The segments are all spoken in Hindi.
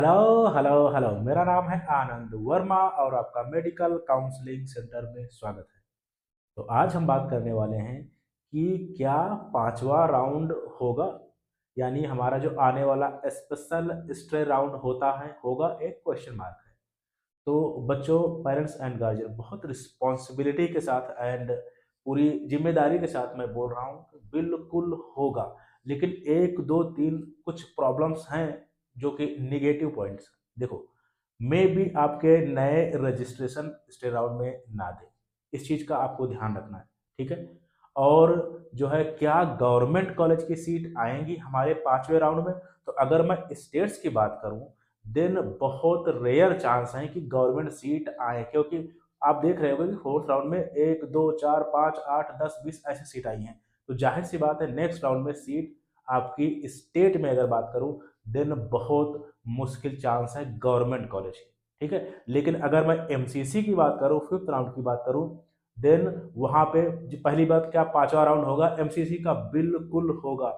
हेलो हेलो हेलो, मेरा नाम है आनंद वर्मा और आपका मेडिकल काउंसलिंग सेंटर में स्वागत है। तो आज हम बात करने वाले हैं कि क्या पांचवा राउंड होगा, यानी हमारा जो आने वाला स्पेशल स्टे राउंड होता है होगा, एक क्वेश्चन मार्क है। तो बच्चों, पेरेंट्स एंड गार्जियन, बहुत रिस्पॉन्सिबिलिटी के साथ एंड पूरी जिम्मेदारी के साथ मैं बोल रहा हूँ कि बिल्कुल होगा। लेकिन एक दो तीन कुछ प्रॉब्लम्स हैं जो कि निगेटिव पॉइंट्स। देखो, मे भी आपके नए रजिस्ट्रेशन स्टे राउंड में ना दे, इस चीज़ का आपको ध्यान रखना है। ठीक है। और जो है, क्या गवर्नमेंट कॉलेज की सीट आएंगी हमारे पांचवें राउंड में? तो अगर मैं स्टेट्स की बात करूं, देन बहुत रेयर चांस है कि गवर्नमेंट सीट आए, क्योंकि आप देख रहे होगे कि फोर्थ राउंड में 1 2 4 5 8 10 20 ऐसी सीट आई हैं। तो जाहिर सी बात है, नेक्स्ट राउंड में सीट आपकी स्टेट में अगर बात करूं, देन बहुत मुश्किल चांस है गवर्नमेंट कॉलेज की। ठीक है। लेकिन अगर मैं एमसीसी की बात करूं, फिफ्थ राउंड की बात करूं, देन वहां पे पहली बात, क्या पांचवा राउंड होगा एमसीसी का? बिल्कुल होगा।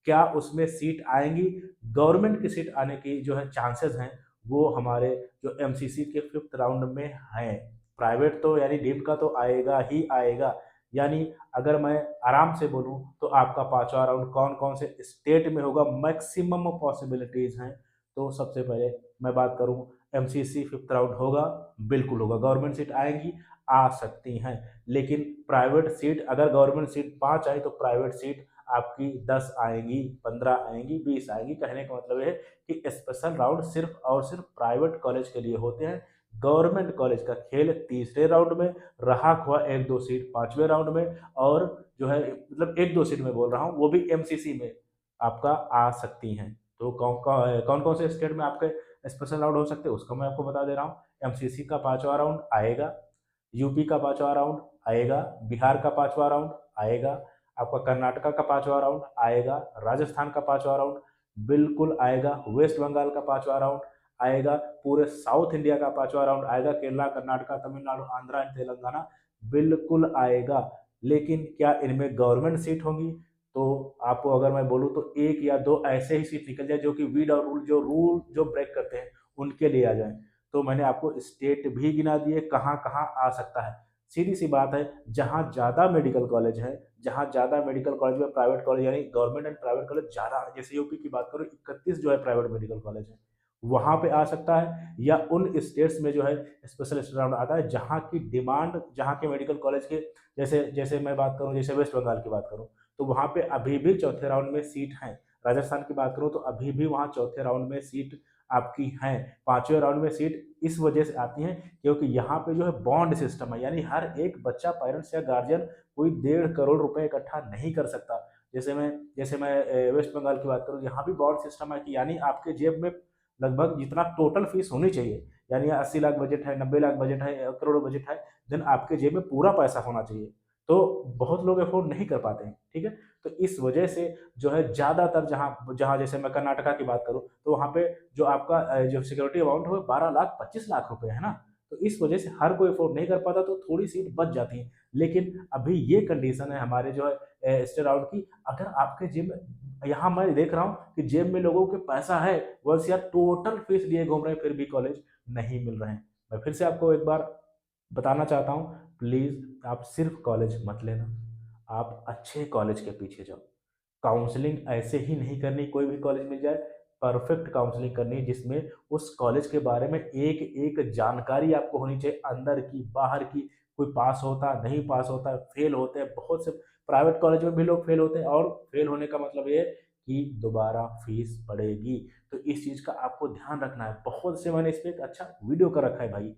क्या उसमें सीट आएंगी? गवर्नमेंट की सीट आने की जो है चांसेस हैं, वो हमारे जो एमसीसी के फिफ्थ राउंड में हैं। प्राइवेट तो यानी डीम्ड का तो आएगा ही आएगा। यानी अगर मैं आराम से बोलूं तो आपका पांचवा राउंड कौन कौन से स्टेट में होगा, मैक्सिमम पॉसिबिलिटीज हैं। तो सबसे पहले मैं बात करूं, एमसीसी फिफ्थ राउंड होगा, बिल्कुल होगा। गवर्नमेंट सीट आएंगी, आ सकती हैं। लेकिन प्राइवेट सीट, अगर गवर्नमेंट सीट 5 आई तो प्राइवेट सीट आपकी 10 आएंगी, 15 आएंगी, 20 आएंगी। कहने का मतलब है कि स्पेशल राउंड सिर्फ और सिर्फ प्राइवेट कॉलेज के लिए होते हैं। गवर्नमेंट कॉलेज का खेल तीसरे राउंड में, रहा हुआ एक दो सीट पांचवें राउंड में, और जो है मतलब एक दो सीट में बोल रहा हूँ, वो भी एमसीसी में आपका आ सकती हैं। तो कौन कौन से स्टेट में आपके स्पेशल राउंड हो सकते हैं उसका मैं आपको बता दे रहा हूँ। एमसीसी का पांचवा राउंड आएगा, यूपी का पांचवा राउंड आएगा, बिहार का पांचवा राउंड आएगा, आपका कर्नाटका का पांचवा राउंड आएगा, राजस्थान का पांचवा राउंड बिल्कुल आएगा, वेस्ट बंगाल का पांचवा राउंड आएगा, पूरे साउथ इंडिया का पांचवा राउंड आएगा, केरला, कर्नाटका, तमिलनाडु, आंध्रा एंड तेलंगाना बिल्कुल आएगा। लेकिन क्या इनमें गवर्नमेंट सीट होंगी? तो आपको अगर मैं बोलूं तो एक या दो ऐसे ही सीट निकल जाए जो कि वीड और रूल जो ब्रेक करते हैं उनके लिए आ जाए। तो मैंने आपको स्टेट भी गिना दिए कहाँ कहाँ आ सकता है। सीधी सी बात है, जहाँ ज़्यादा मेडिकल कॉलेज है, जहाँ ज़्यादा मेडिकल कॉलेज में प्राइवेट कॉलेज यानी गवर्नमेंट एंड प्राइवेट कॉलेज ज़्यादा, जैसे यूपी की बात करूँ 31 जो है प्राइवेट मेडिकल कॉलेज है, वहाँ पे आ सकता है। या उन स्टेट्स में जो है स्पेशल राउंड आता है जहाँ की डिमांड, जहाँ के मेडिकल कॉलेज के, जैसे जैसे मैं बात करूँ, जैसे वेस्ट बंगाल की बात करूँ, तो वहाँ पे अभी भी चौथे राउंड में सीट है। राजस्थान की बात करूँ तो अभी भी वहाँ चौथे राउंड में सीट आपकी हैं। पांचवें राउंड में सीट इस वजह से आती हैं क्योंकि यहाँ पे जो है बॉन्ड सिस्टम है, यानी हर एक बच्चा, पेरेंट्स या गार्जियन कोई 1.5 करोड़ रुपए इकट्ठा नहीं कर सकता। जैसे मैं वेस्ट बंगाल की बात करूँ, यहाँ भी बॉन्ड सिस्टम है कि यानी आपके जेब में लगभग जितना टोटल फीस होनी चाहिए, यानी 80 लाख बजट है, 90 लाख बजट है, 1 करोड़ बजट है, देन आपके जेब में पूरा पैसा होना चाहिए। तो बहुत लोग अफोर्ड नहीं कर पाते हैं। ठीक है। तो इस वजह से जो है ज़्यादातर, जहाँ जहाँ जैसे मैं कर्नाटका की बात करूँ तो वहाँ पे जो आपका जो सिक्योरिटी अमाउंट है वो 12 लाख 25 लाख रुपए है ना। तो इस वजह से हर कोई अफोर्ड नहीं कर पाता, तो थोड़ी सीट बच जाती है। लेकिन अभी ये कंडीशन है हमारे जो है स्टेट आउट की, अगर आपके जेब में, यहाँ मैं देख रहा हूँ कि जेब में लोगों के पैसा है, बस यार टोटल फीस लिए घूम रहे हैं, फिर भी कॉलेज नहीं मिल रहे हैं। मैं फिर से आपको एक बार बताना चाहता हूँ, प्लीज़ आप सिर्फ कॉलेज मत लेना, आप अच्छे कॉलेज के पीछे जाओ। काउंसलिंग ऐसे ही नहीं करनी, कोई भी कॉलेज मिल जाए, परफेक्ट काउंसलिंग करनी है जिसमें उस कॉलेज के बारे में एक एक जानकारी आपको होनी चाहिए, अंदर की बाहर की। कोई पास होता, नहीं पास होता, फेल होते हैं बहुत से, प्राइवेट कॉलेज में भी लोग फेल होते हैं, और फेल होने का मतलब ये कि दोबारा फीस पड़ेगी। तो इस चीज़ का आपको ध्यान रखना है। बहुत से मैंने इस पर एक अच्छा वीडियो कर रखा है भाई।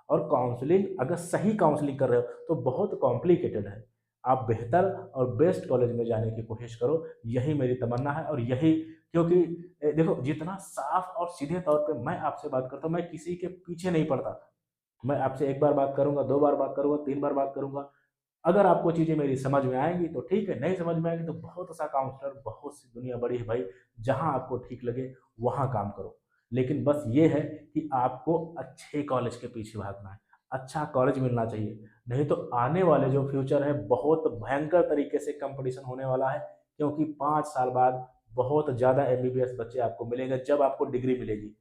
और काउंसलिंग, अगर सही काउंसलिंग कर रहे हो तो बहुत कॉम्प्लिकेटेड है। आप बेहतर और बेस्ट कॉलेज में जाने की कोशिश करो, यही मेरी तमन्ना है। और यही, क्योंकि देखो, जितना साफ और सीधे तौर पे मैं आपसे बात करता हूँ, मैं किसी के पीछे नहीं पड़ता। मैं आपसे एक बार बात करूंगा, 2 बार बात करूंगा, 3 बार बात करूंगा। अगर आपको चीजें मेरी समझ में आएंगी तो ठीक है, नहीं समझ में आएंगी तो बहुत सा काउंसलर, बहुत सी दुनिया बड़ी है भाई, जहां आपको ठीक लगे वहां काम करो। लेकिन बस ये है कि आपको अच्छे कॉलेज के पीछे भागना है, अच्छा कॉलेज मिलना चाहिए। नहीं तो आने वाले जो फ्यूचर है, बहुत भयंकर तरीके से कंपटीशन होने वाला है। क्योंकि 5 साल बाद बहुत ज्यादा एमबीबीएस बच्चे आपको मिलेंगे जब आपको डिग्री मिलेगी।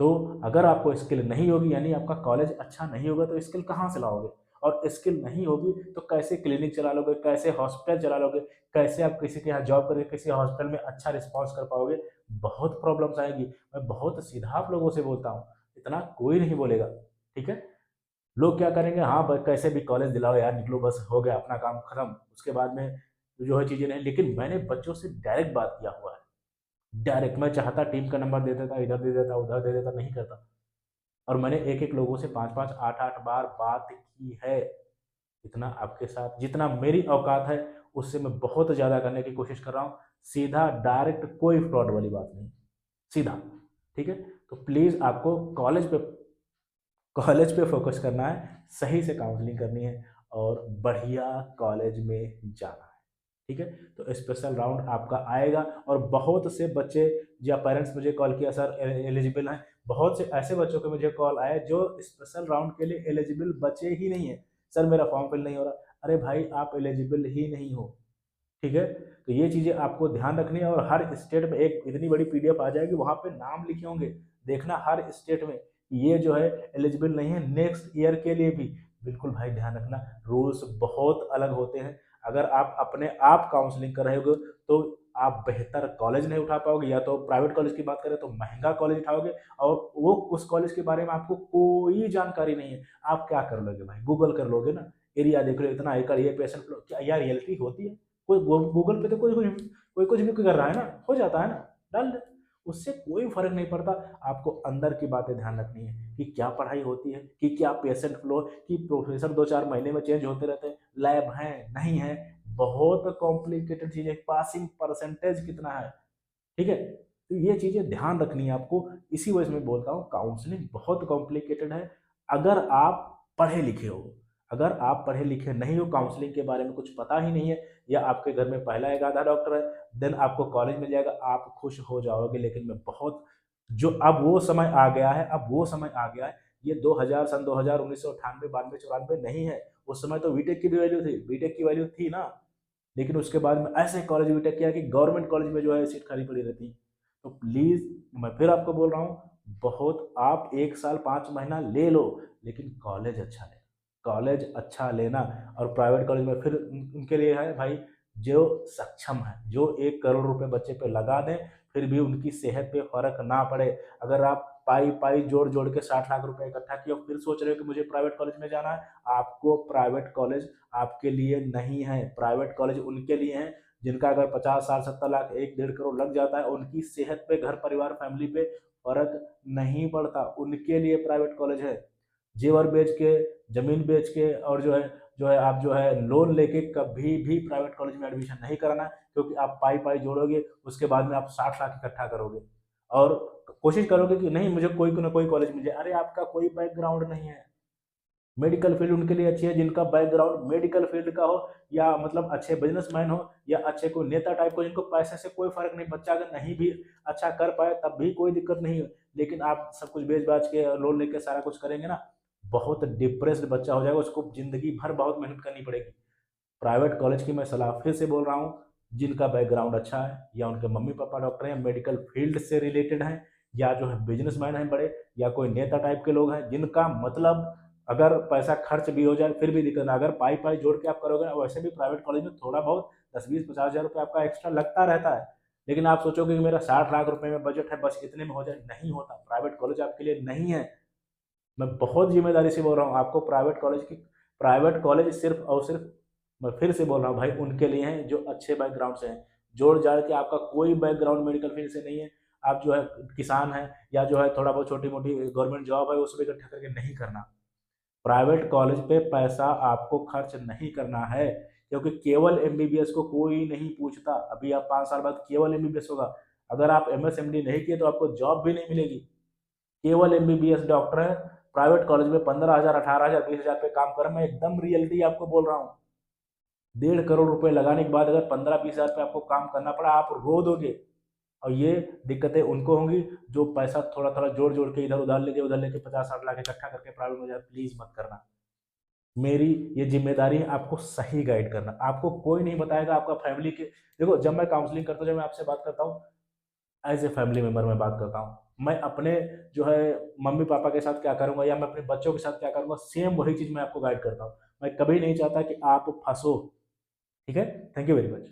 तो अगर आपको स्किल नहीं होगी, यानी आपका कॉलेज अच्छा नहीं होगा, तो स्किल कहाँ से लाओगे? और स्किल नहीं होगी तो कैसे क्लिनिक चला लोगे, कैसे हॉस्पिटल चला लोगे, कैसे आप किसी के यहाँ जॉब करके किसी हॉस्पिटल में अच्छा रिस्पॉन्स कर पाओगे? बहुत प्रॉब्लम्स आएगी। मैं बहुत सीधा आप लोगों से बोलता हूँ, इतना कोई नहीं बोलेगा, ठीक है? लोग क्या करेंगे, हाँ कैसे भी कॉलेज दिलाओ यार, निकलो बस, हो गया अपना काम खत्म, उसके बाद में जो है चीज़ें नहीं। लेकिन मैंने बच्चों से डायरेक्ट बात किया हुआ है, डायरेक्ट। मैं चाहता टीम का नंबर दे देता, इधर दे देता, उधर दे देता, नहीं करता। और मैंने एक एक लोगों से 5-5, 8-8 बार बात की है। इतना आपके साथ जितना मेरी औकात है, उससे मैं बहुत ज़्यादा करने की कोशिश कर रहा हूँ। सीधा डायरेक्ट, कोई फ्रॉड वाली बात नहीं, सीधा, ठीक है? तो प्लीज़ आपको कॉलेज पे फोकस करना है, सही से काउंसलिंग करनी है और बढ़िया कॉलेज में जाना है, ठीक है? तो स्पेशल राउंड आपका आएगा और बहुत से बच्चे या पेरेंट्स मुझे कॉल किया, सर एलिजिबल हैं। बहुत से ऐसे बच्चों के मुझे कॉल आए जो स्पेशल राउंड के लिए एलिजिबल बचे ही नहीं है। सर मेरा फॉर्म फिल नहीं हो रहा। अरे भाई, आप एलिजिबल ही नहीं हो, ठीक है? तो ये चीज़ें आपको ध्यान रखनी है। और हर स्टेट में एक इतनी बड़ी पीडीएफ आ जाएगी, वहाँ पे नाम लिखे होंगे, देखना हर स्टेट में ये जो है एलिजिबल नहीं है नेक्स्ट ईयर के लिए भी। बिल्कुल भाई, ध्यान रखना, रूल्स बहुत अलग होते हैं। अगर आप अपने आप काउंसलिंग कर रहे हो तो आप बेहतर कॉलेज नहीं उठा पाओगे, या तो प्राइवेट कॉलेज की बात करें तो महंगा कॉलेज उठाओगे, और वो उस कॉलेज के बारे में आपको कोई जानकारी नहीं है। आप क्या कर लोगे भाई, गूगल कर लोगे ना, एरिया देख लो, इतना एकड़, ये पेशेंट फ्लो, क्या यार रियलिटी होती है? कोई गूगल पे तो कोई कुछ भी कर रहा है ना, हो जाता है ना, डाल दे, उससे कोई फर्क नहीं पड़ता। आपको अंदर की बातें ध्यान रखनी है कि क्या पढ़ाई होती है, कि क्या पेशेंट फ्लो, कि प्रोफेसर 2-4 महीने में चेंज होते रहते हैं, लैब है नहीं है, बहुत कॉम्प्लिकेटेड चीज़ है, पासिंग परसेंटेज कितना है, ठीक है? तो ये चीज़ें ध्यान रखनी है आपको। इसी वजह से मैं बोलता हूँ काउंसलिंग बहुत कॉम्प्लिकेटेड है। अगर आप पढ़े लिखे हो, अगर आप पढ़े लिखे नहीं हो, काउंसलिंग के बारे में कुछ पता ही नहीं है, या आपके घर में पहला एक आधा डॉक्टर है, देन आपको कॉलेज मिल जाएगा, आप खुश हो जाओगे। लेकिन मैं बहुत, जो अब वो समय आ गया है, अब वो समय आ गया है, ये 2000, सन 2000, 1998, 92, 94 नहीं है। उस समय तो बीटेक की भी वैल्यू थी, बीटेक की वैल्यू थी ना। लेकिन उसके बाद में ऐसे कॉलेज बीटेक किया कि गवर्नमेंट कॉलेज में जो है सीट खाली पड़ी रहती। तो प्लीज़, मैं फिर आपको बोल रहा हूँ, बहुत आप 1 साल 5 महीना ले लो, लेकिन कॉलेज अच्छा लेना, कॉलेज अच्छा लेना। और प्राइवेट कॉलेज में फिर उनके लिए है भाई, जो सक्षम है, जो 1 करोड़ रुपए बच्चे पे लगा दें, फिर भी उनकी सेहत पे फ़र्क ना पड़े। अगर आप पाई-पाई जोड़-जोड़ के 60 लाख रुपए इकट्ठा किए और फिर सोच रहे हो कि मुझे प्राइवेट कॉलेज में जाना है, आपको प्राइवेट कॉलेज आपके लिए नहीं है। प्राइवेट कॉलेज उनके लिए हैं जिनका अगर 50 साल 70 लाख 1-1.5 करोड़ लग जाता है, उनकी सेहत पे, घर परिवार फैमिली पे फर्क नहीं पड़ता, उनके लिए प्राइवेट कॉलेज है। जेवर बेच के, जमीन बेच के, और जो है आप जो है लोन लेके कभी भी प्राइवेट कॉलेज में एडमिशन नहीं कराना, क्योंकि आप पाई पाई जोड़ोगे, उसके बाद में आप 60 लाख इकट्ठा करोगे और कोशिश करोगे कि नहीं मुझे कोई ना कोई कॉलेज मिल जाए। अरे आपका कोई बैकग्राउंड नहीं है। मेडिकल फील्ड उनके लिए अच्छी है जिनका बैकग्राउंड मेडिकल फील्ड का हो, या मतलब अच्छे बिजनेसमैन हो, या अच्छे कोई नेता टाइप को, जिनको पैसे से कोई फर्क नहीं। बच्चा अगर नहीं भी अच्छा कर पाए तब भी कोई दिक्कत नहीं है। लेकिन आप सब कुछ बेच बाच के, लोन लेके सारा कुछ करेंगे ना, बहुत डिप्रेस्ड बच्चा हो जाएगा, उसको जिंदगी भर बहुत मेहनत करनी पड़ेगी। प्राइवेट कॉलेज की मैं सलाह फिर से बोल रहा हूँ, जिनका बैकग्राउंड अच्छा है, या उनके मम्मी पापा डॉक्टर हैं, मेडिकल फील्ड से रिलेटेड हैं, या जो है बिजनेसमैन हैं बड़े, या कोई नेता टाइप के लोग हैं, जिनका मतलब अगर पैसा खर्च भी हो जाए फिर भी दिक्कत ना, अगर पाई पाई जोड़ के आप करोगे ना, वैसे भी प्राइवेट कॉलेज में थोड़ा बहुत 10-20-50 हज़ार रुपये आपका एक्स्ट्रा लगता रहता है। लेकिन आप सोचोगे कि मेरा 60 लाख रुपए में बजट है, बस इतने में हो जाए, नहीं होता। प्राइवेट कॉलेज आपके लिए नहीं है। मैं बहुत जिम्मेदारी से बोल रहा हूँ आपको, प्राइवेट कॉलेज सिर्फ और सिर्फ, मैं फिर से बोल रहा हूँ भाई, उनके लिए हैं जो अच्छे बैकग्राउंड से हैं। जोड़ जाड़ के आपका कोई बैकग्राउंड मेडिकल फील्ड से नहीं है, आप जो है किसान हैं, या जो है थोड़ा बहुत छोटी मोटी गवर्नमेंट जॉब है, उसमें इकट्ठा करके नहीं करना। प्राइवेट कॉलेज पे पैसा आपको खर्च नहीं करना है, क्योंकि केवल एमबीबीएस को कोई नहीं पूछता। अभी आप 5 साल बाद केवल एमबीबीएस होगा। अगर आप एमएस एमडी नहीं किए तो आपको जॉब भी नहीं मिलेगी। केवल एमबीबीएस डॉक्टर है, प्राइवेट कॉलेज में 15 हज़ार, 18 हज़ार, 20 हज़ार पे काम कर रहा है। मैं एकदम रियलिटी आपको बोल रहा हूँ। 1.5 करोड़ रुपए लगाने के बाद अगर 15-20 हज़ार पे आपको काम करना पड़ा, आप रो दोगे। और ये दिक्कतें उनको होंगी जो पैसा थोड़ा थोड़ा जोड़ जोड़ के, इधर उधर लेके 50-60 लाख इकट्ठा करके प्राइवेट में जाए। प्लीज मत करना। मेरी ये जिम्मेदारी है आपको सही गाइड करना। आपको कोई नहीं बताएगा, आपका फैमिली के, देखो जब मैं काउंसलिंग करता हूँ, जब मैं आपसे बात करता हूँ, एज ए फैमिली मेंबर मैं बात करता हूँ। मैं अपने जो है मम्मी पापा के साथ क्या करूँगा या मैं अपने बच्चों के साथ क्या करूँगा, सेम वही चीज़ मैं आपको गाइड करता हूँ। मैं कभी नहीं चाहता कि आप फँसो, ठीक है? Thank you very much.